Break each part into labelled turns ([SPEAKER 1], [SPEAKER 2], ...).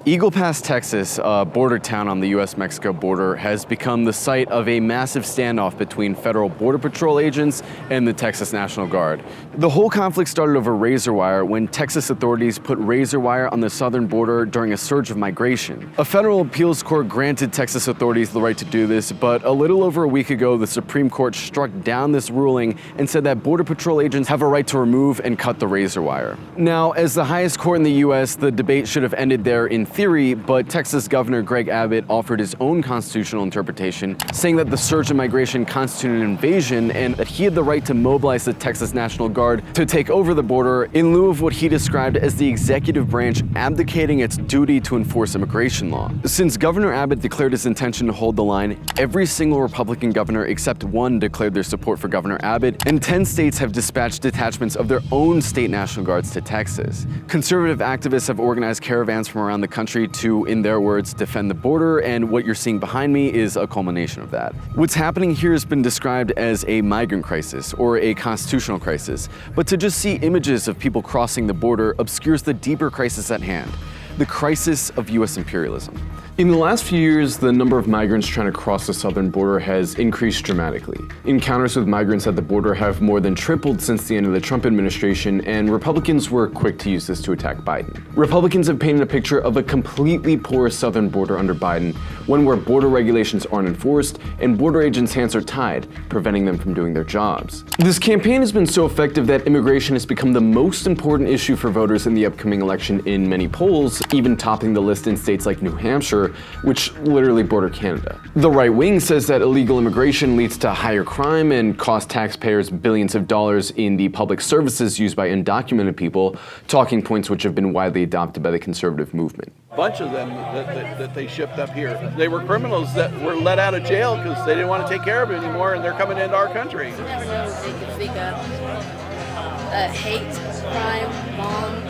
[SPEAKER 1] Eagle Pass, Texas, a border town on the US-Mexico border, has become the site of a massive standoff between federal Border Patrol agents and the Texas National Guard. The whole conflict started over razor wire when Texas authorities put razor wire on the southern border during a surge of migration. A federal appeals court granted Texas authorities the right to do this, but a little over a week ago, the Supreme Court struck down this ruling and said that Border Patrol agents have a right to remove and cut the razor wire. Now, as the highest court in the US, the debate should have ended there in theory, but Texas Governor Greg Abbott offered his own constitutional interpretation, saying that the surge in migration constituted an invasion and that he had the right to mobilize the Texas National Guard to take over the border in lieu of what he described as the executive branch abdicating its duty to enforce immigration law. Since Governor Abbott declared his intention to hold the line, every single Republican governor except one declared their support for Governor Abbott, and 10 states have dispatched detachments of their own state National Guards to Texas. Conservative activists have organized caravans from around the country to, in their words, defend the border, and what you're seeing behind me is a culmination of that. What's happening here has been described as a migrant crisis or a constitutional crisis, but to just see images of people crossing the border obscures the deeper crisis at hand, the crisis of US imperialism. In the last few years, the number of migrants trying to cross the southern border has increased dramatically. Encounters with migrants at the border have more than tripled since the end of the Trump administration, and Republicans were quick to use this to attack Biden. Republicans have painted a picture of a completely porous southern border under Biden, one where border regulations aren't enforced and border agents' hands are tied, preventing them from doing their jobs. This campaign has been so effective that immigration has become the most important issue for voters in the upcoming election in many polls, even topping the list in states like New Hampshire, which literally border Canada. The right wing says that illegal immigration leads to higher crime and costs taxpayers billions of dollars in the public services used by undocumented people, talking points which have been widely adopted by the conservative movement.
[SPEAKER 2] A bunch of them that they shipped up here, they were criminals that were let out of jail because they didn't want to take care of it anymore, and they're coming into our country.
[SPEAKER 3] You never know if they could speak up hate, crime, bomb.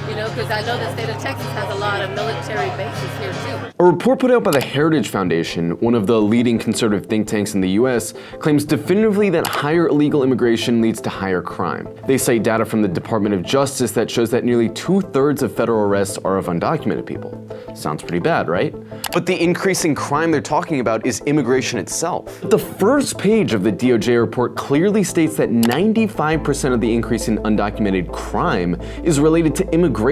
[SPEAKER 3] Because I know the state of Texas has a lot of military bases here too.
[SPEAKER 1] A report put out by the Heritage Foundation, one of the leading conservative think tanks in the US, claims definitively that higher illegal immigration leads to higher crime. They cite data from the Department of Justice that shows that nearly 2/3 of federal arrests are of undocumented people. Sounds pretty bad, right? But the increasing crime they're talking about is immigration itself. The first page of the DOJ report clearly states that 95% of the increase in undocumented crime is related to immigration.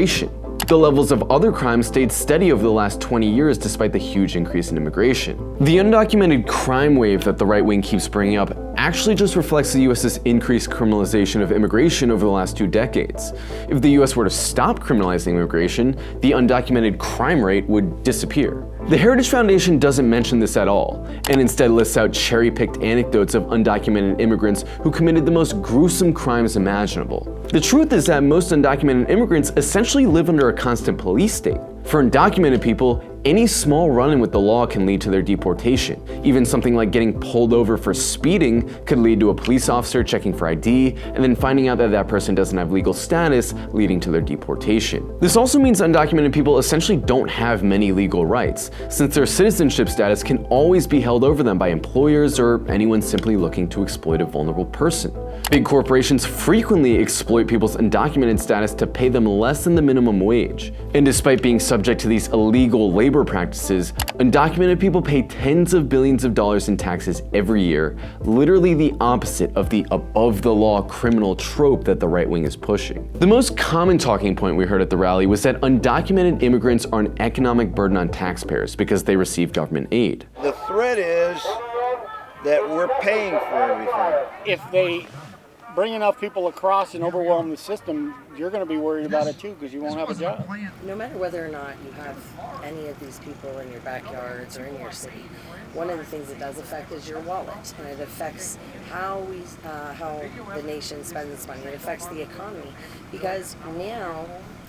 [SPEAKER 1] The levels of other crimes stayed steady over the last 20 years despite the huge increase in immigration. The undocumented crime wave that the right wing keeps bringing up actually just reflects the US's increased criminalization of immigration over the last 2 decades. If the US were to stop criminalizing immigration, the undocumented crime rate would disappear. The Heritage Foundation doesn't mention this at all, and instead lists out cherry-picked anecdotes of undocumented immigrants who committed the most gruesome crimes imaginable. The truth is that most undocumented immigrants essentially live under a constant police state. For undocumented people, any small run-in with the law can lead to their deportation. Even something like getting pulled over for speeding could lead to a police officer checking for ID and then finding out that that person doesn't have legal status, leading to their deportation. This also means undocumented people essentially don't have many legal rights, since their citizenship status can always be held over them by employers or anyone simply looking to exploit a vulnerable person. Big corporations frequently exploit people's undocumented status to pay them less than the minimum wage. And despite being subject to these illegal labor practices, undocumented people pay tens of billions of dollars in taxes every year, literally the opposite of the above-the-law criminal trope that the right wing is pushing. The most common talking point we heard at the rally was that undocumented immigrants are an economic burden on taxpayers because they receive government aid.
[SPEAKER 2] The threat is that we're paying for everything.
[SPEAKER 4] If they bring enough people across and overwhelm the system, you're going to be worried about it too because you won't have a job.
[SPEAKER 3] No matter whether or not you have any of these people in your backyards or in your city, one of the things it does affect is your wallet, and it affects how the nation spends money. It affects the economy because now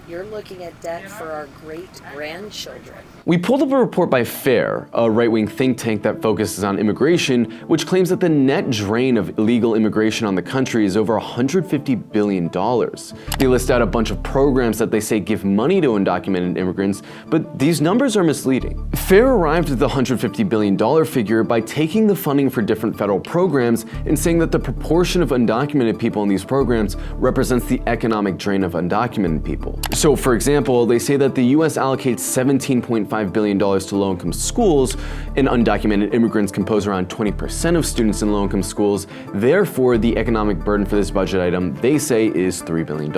[SPEAKER 3] you're looking at debt for our great-grandchildren.
[SPEAKER 1] We pulled up a report by FAIR, a right-wing think tank that focuses on immigration, which claims that the net drain of illegal immigration on the country is over $150 billion. They list out a bunch of programs that they say give money to undocumented immigrants, but these numbers are misleading. FAIR arrived at the $150 billion figure by taking the funding for different federal programs and saying that the proportion of undocumented people in these programs represents the economic drain of undocumented people. So for example, they say that the US allocates $17.5 billion to low-income schools, and undocumented immigrants compose around 20% of students in low-income schools. Therefore, the economic burden for this budget item, they say, is $3 billion.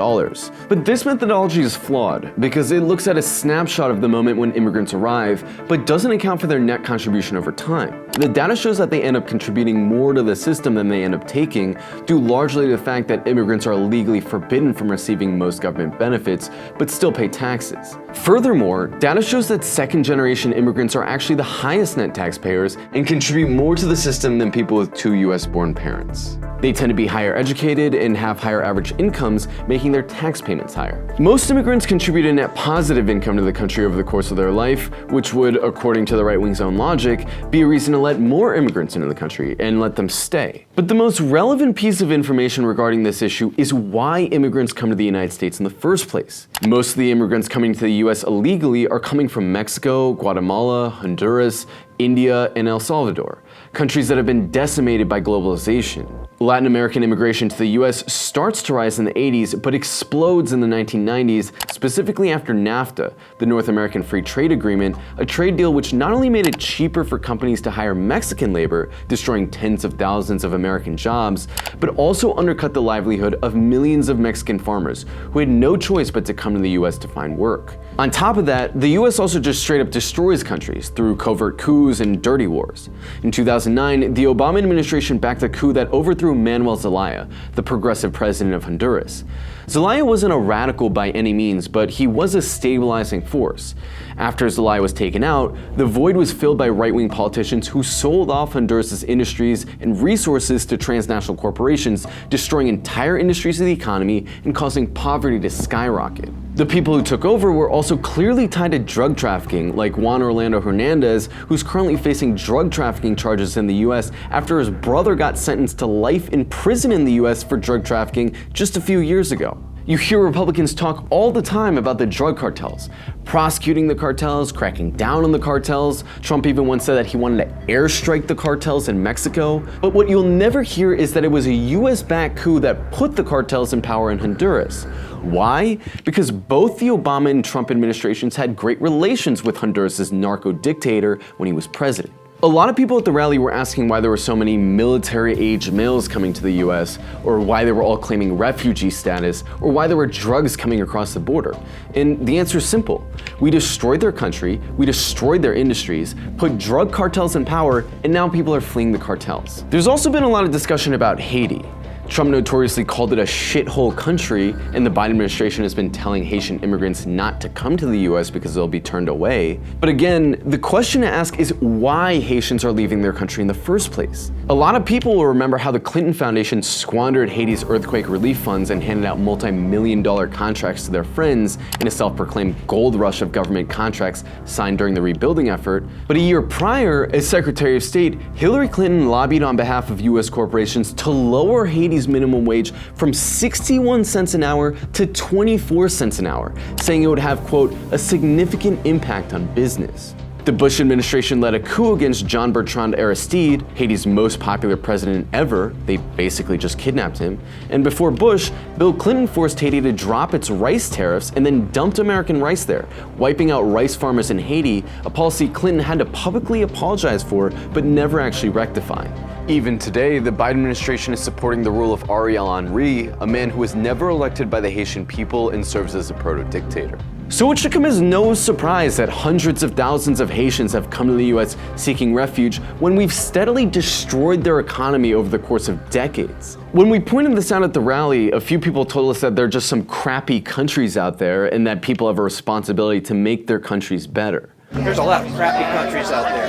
[SPEAKER 1] But this methodology is flawed because it looks at a snapshot of the moment when immigrants arrive, but doesn't account for their net contribution over time. The data shows that they end up contributing more to the system than they end up taking, due largely to the fact that immigrants are legally forbidden from receiving most government benefits, but still pay taxes. Furthermore, data shows that second-generation immigrants are actually the highest net taxpayers and contribute more to the system than people with two US-born parents. They tend to be higher educated and have higher average incomes, making their tax payments higher. Most immigrants contribute a net positive income to the country over the course of their life, which would, according to the right-wing's own logic, be a reason to let more immigrants into the country and let them stay. But the most relevant piece of information regarding this issue is why immigrants come to the United States in the first place. Most of the immigrants coming to the US illegally are coming from Mexico, Guatemala, Honduras, India, and El Salvador, countries that have been decimated by globalization. Latin American immigration to the US starts to rise in the 80s, but explodes in the 1990s, specifically after NAFTA, the North American Free Trade Agreement, a trade deal which not only made it cheaper for companies to hire Mexican labor, destroying tens of thousands of American jobs, but also undercut the livelihood of millions of Mexican farmers who had no choice but to come to the US to find work. On top of that, the US also just straight up destroys countries through covert coups and dirty wars. In 2009, the Obama administration backed a coup that overthrew Manuel Zelaya, the progressive president of Honduras. Zelaya wasn't a radical by any means, but he was a stabilizing force. After Zelaya was taken out, the void was filled by right-wing politicians who sold off Honduras' industries and resources to transnational corporations, destroying entire industries of the economy and causing poverty to skyrocket. The people who took over were also clearly tied to drug trafficking, like Juan Orlando Hernandez, who's currently facing drug trafficking charges in the US after his brother got sentenced to life in prison in the US for drug trafficking just a few years ago. You hear Republicans talk all the time about the drug cartels, prosecuting the cartels, cracking down on the cartels. Trump even once said that he wanted to airstrike the cartels in Mexico. But what you'll never hear is that it was a US-backed coup that put the cartels in power in Honduras. Why? Because both the Obama and Trump administrations had great relations with Honduras' narco dictator when he was president. A lot of people at the rally were asking why there were so many military-aged males coming to the US, or why they were all claiming refugee status, or why there were drugs coming across the border. And the answer is simple. We destroyed their country, we destroyed their industries, put drug cartels in power, and now people are fleeing the cartels. There's also been a lot of discussion about Haiti. Trump notoriously called it a shithole country, and the Biden administration has been telling Haitian immigrants not to come to the US because they'll be turned away. But again, the question to ask is why Haitians are leaving their country in the first place. A lot of people will remember how the Clinton Foundation squandered Haiti's earthquake relief funds and handed out multi-million-dollar contracts to their friends in a self-proclaimed gold rush of government contracts signed during the rebuilding effort. But a year prior, as Secretary of State, Hillary Clinton lobbied on behalf of US corporations to lower Haiti's minimum wage from 61 cents an hour to 24 cents an hour, saying it would have, quote, a significant impact on business. The Bush administration led a coup against John Bertrand Aristide, Haiti's most popular president ever. They basically just kidnapped him. And before Bush, Bill Clinton forced Haiti to drop its rice tariffs and then dumped American rice there, wiping out rice farmers in Haiti, a policy Clinton had to publicly apologize for but never actually rectify. Even today, the Biden administration is supporting the rule of Ariel Henry, a man who was never elected by the Haitian people and serves as a proto-dictator. So it should come as no surprise that hundreds of thousands of Haitians have come to the US seeking refuge when we've steadily destroyed their economy over the course of decades. When we pointed this out at the rally, a few people told us that there are just some crappy countries out there and that people have a responsibility to make their countries better.
[SPEAKER 5] There's a lot of crappy countries out there.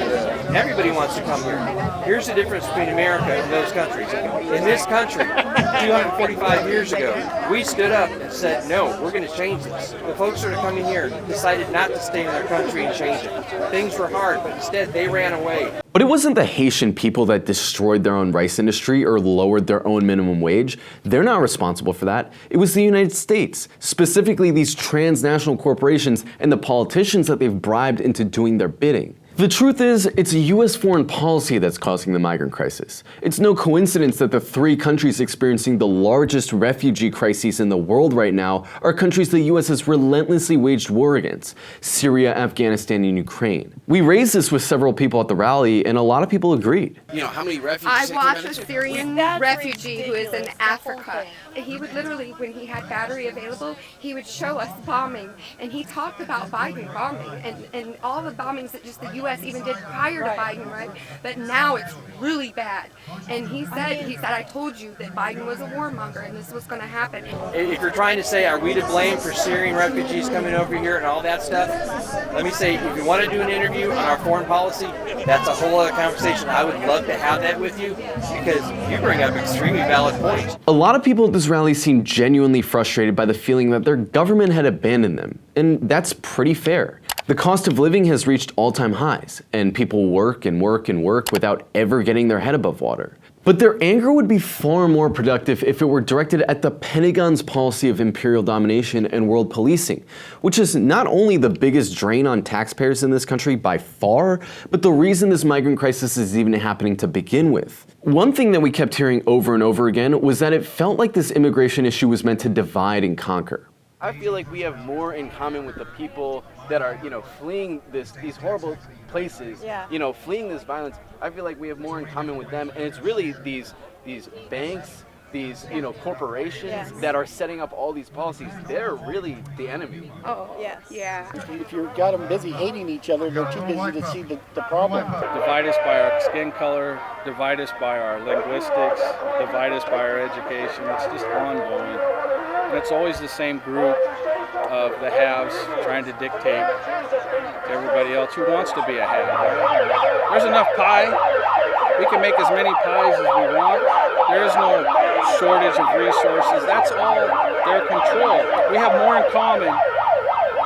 [SPEAKER 5] Everybody wants to come here. Here's the difference between America and those countries. In this country, 245 years ago, we stood up and said, no, we're going to change this. The folks that are coming here decided not to stay in their country and change it. Things were hard, but instead they ran away.
[SPEAKER 1] But it wasn't the Haitian people that destroyed their own rice industry or lowered their own minimum wage. They're not responsible for that. It was the United States, specifically these transnational corporations and the politicians that they've bribed into doing their bidding. The truth is, it's US foreign policy that's causing the migrant crisis. It's no coincidence that the three countries experiencing the largest refugee crises in the world right now are countries the US has relentlessly waged war against: Syria, Afghanistan, and Ukraine. We raised this with several people at the rally, and a lot of people agreed.
[SPEAKER 6] You know, how many refugees?
[SPEAKER 7] I watched a Syrian refugee who is in Africa. He would literally, when he had battery available, he would show us bombing, and he talked about Biden bombing and all the bombings that just the U.S. even did prior to Biden, right? But now it's really bad. And he said, I told you that Biden was a warmonger and this was going to happen.
[SPEAKER 5] If you're trying to say, are we to blame for Syrian refugees coming over here and all that stuff, let me say, if you want to do an interview on our foreign policy, that's a whole other conversation. I would love to have that with you because you bring up extremely valid points.
[SPEAKER 1] A lot of people at this rally seemed genuinely frustrated by the feeling that their government had abandoned them, and that's pretty fair. The cost of living has reached all-time highs, and people work and work and work without ever getting their head above water. But their anger would be far more productive if it were directed at the Pentagon's policy of imperial domination and world policing, which is not only the biggest drain on taxpayers in this country by far, but the reason this migrant crisis is even happening to begin with. One thing that we kept hearing over and over again was that it felt like this immigration issue was meant to divide and conquer.
[SPEAKER 8] I feel like we have more in common with the people that are, fleeing these horrible places, fleeing this violence. I feel like we have more in common with them, and it's really these banks, these corporations that are setting up all these policies. They're really the enemy.
[SPEAKER 7] Oh, yes. Yeah.
[SPEAKER 4] If you've got them busy hating each other, they're too busy to see the problem.
[SPEAKER 9] Divide us by our skin color, divide us by our linguistics, divide us by our education. It's just ongoing. And it's always the same group of the haves trying to dictate to everybody else who wants to be a have. There's enough pie. We can make as many pies as we want. There is no shortage of resources. That's all their control. We have more in common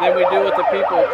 [SPEAKER 9] than we do with the people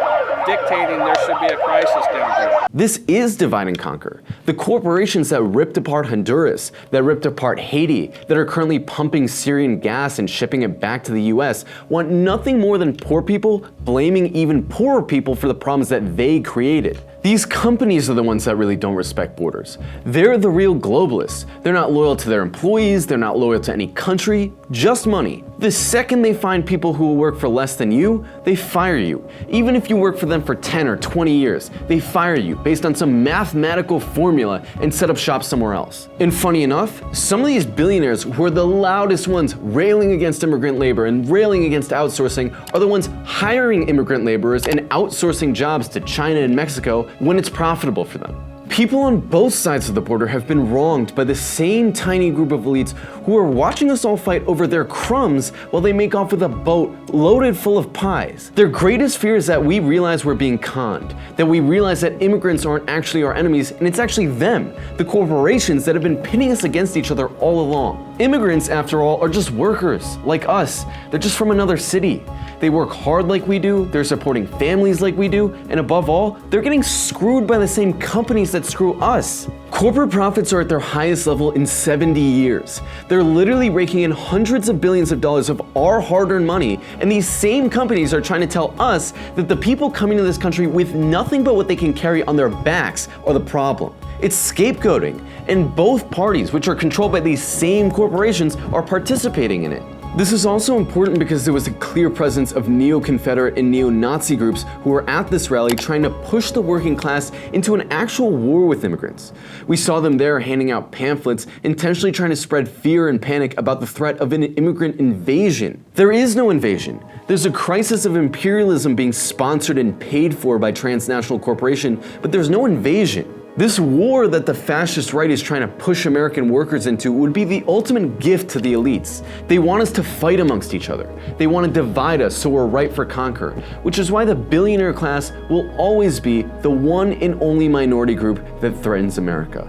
[SPEAKER 9] dictating there should be a crisis down here.
[SPEAKER 1] This is divide and conquer. The corporations that ripped apart Honduras, that ripped apart Haiti, that are currently pumping Syrian gas and shipping it back to the US, want nothing more than poor people blaming even poorer people for the problems that they created. These companies are the ones that really don't respect borders. They're the real globalists. They're not loyal to their employees, they're not loyal to any country, just money. The second they find people who will work for less than you, they fire you. Even if you work for them for 10 or 20 years, they fire you based on some mathematical formula and set up shop somewhere else. And funny enough, some of these billionaires who are the loudest ones railing against immigrant labor and railing against outsourcing are the ones hiring immigrant laborers and outsourcing jobs to China and Mexico when it's profitable for them. People on both sides of the border have been wronged by the same tiny group of elites who are watching us all fight over their crumbs while they make off with a boat loaded full of pies. Their greatest fear is that we realize we're being conned, that we realize that immigrants aren't actually our enemies and it's actually them, the corporations that have been pitting us against each other all along. Immigrants, after all, are just workers, like us. They're just from another city. They work hard like we do, they're supporting families like we do, and above all, they're getting screwed by the same companies that screw us. Corporate profits are at their highest level in 70 years. They're literally raking in hundreds of billions of dollars of our hard-earned money, and these same companies are trying to tell us that the people coming to this country with nothing but what they can carry on their backs are the problem. It's scapegoating, and both parties, which are controlled by these same corporations, are participating in it. This is also important because there was a clear presence of neo-Confederate and neo-Nazi groups who were at this rally trying to push the working class into an actual war with immigrants. We saw them there handing out pamphlets, intentionally trying to spread fear and panic about the threat of an immigrant invasion. There is no invasion. There's a crisis of imperialism being sponsored and paid for by transnational corporations, but there's no invasion. This war that the fascist right is trying to push American workers into would be the ultimate gift to the elites. They want us to fight amongst each other. They want to divide us so we're ripe for conquer, which is why the billionaire class will always be the one and only minority group that threatens America.